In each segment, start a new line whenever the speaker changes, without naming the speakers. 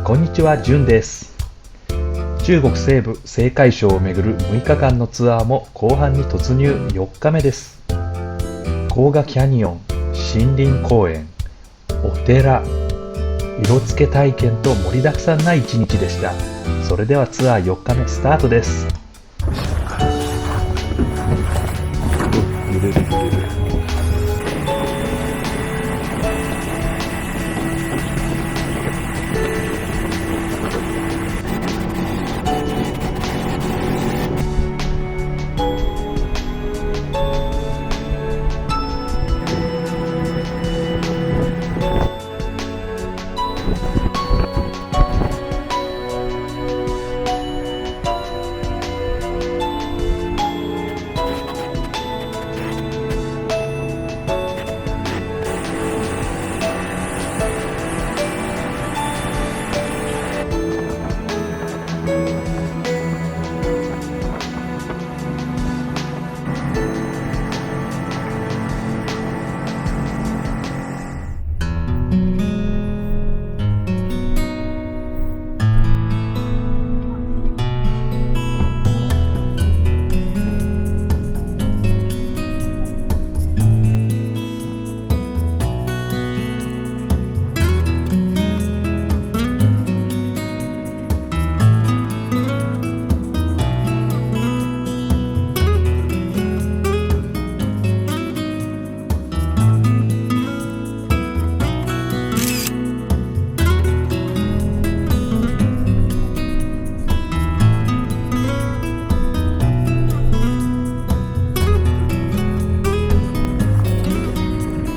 こんにちは、じゅんです。中国西部青海省を巡る6日間のツアーも後半に突入。4日目です。黄河キャニオン、森林公園、お寺、色付け体験と盛りだくさんな一日でした。それではツアー4日目スタートです。揺れる揺れる。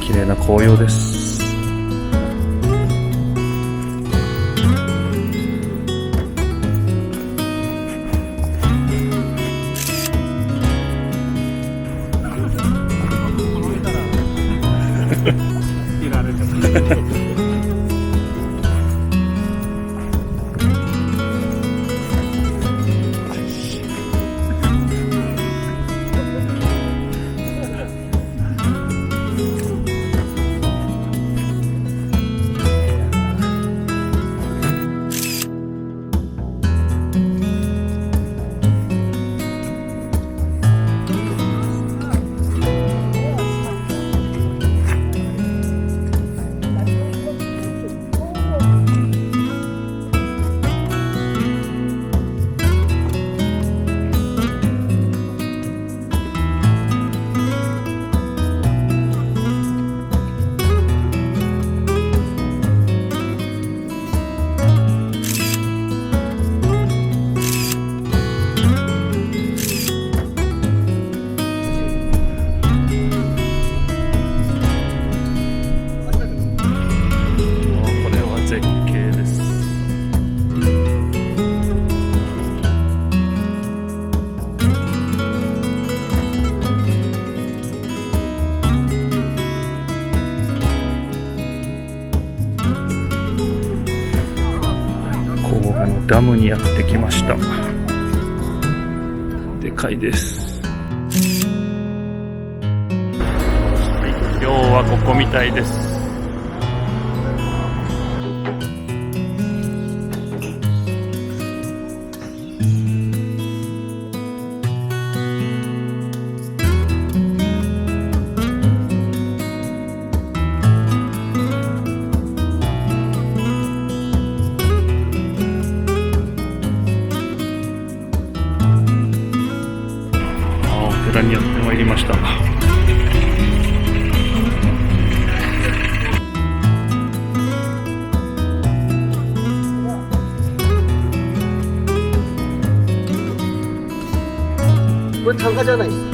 綺麗な紅葉です。ダムにやってきました。でかいです。今日はここみたいです。寺にやってまいりました。
これ単価じゃないです。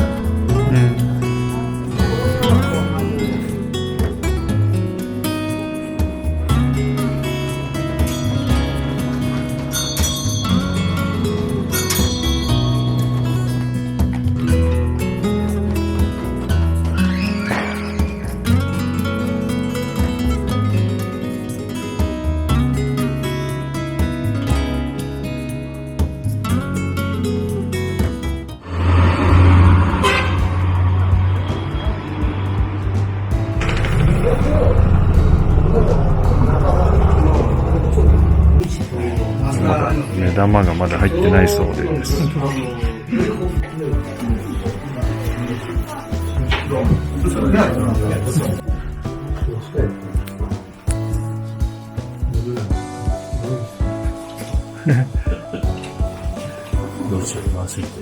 目玉がまだ入ってないそうです。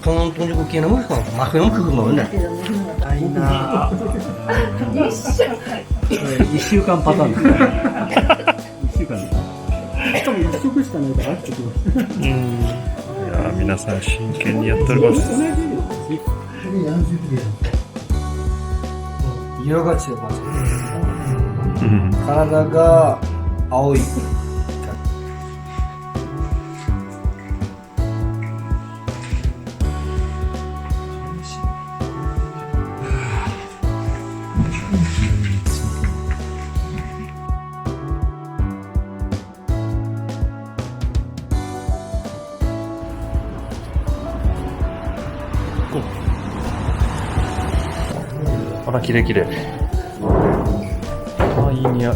동죽국기는 마크용 그거 먹네.
1週間パターンですね。1週間。しかも1食しかないからってことです。
いやー、皆さん真剣にやっております。
色が違う。体が青い。
あら、きれいきれい。あ、いい匂い。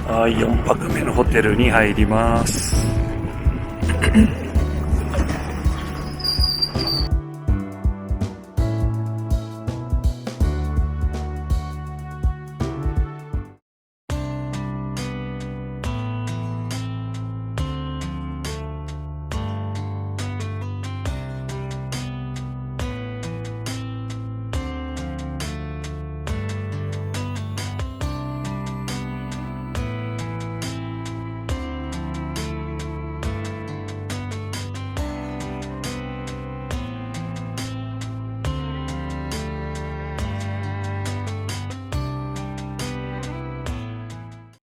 はい、4泊目のホテルに入ります。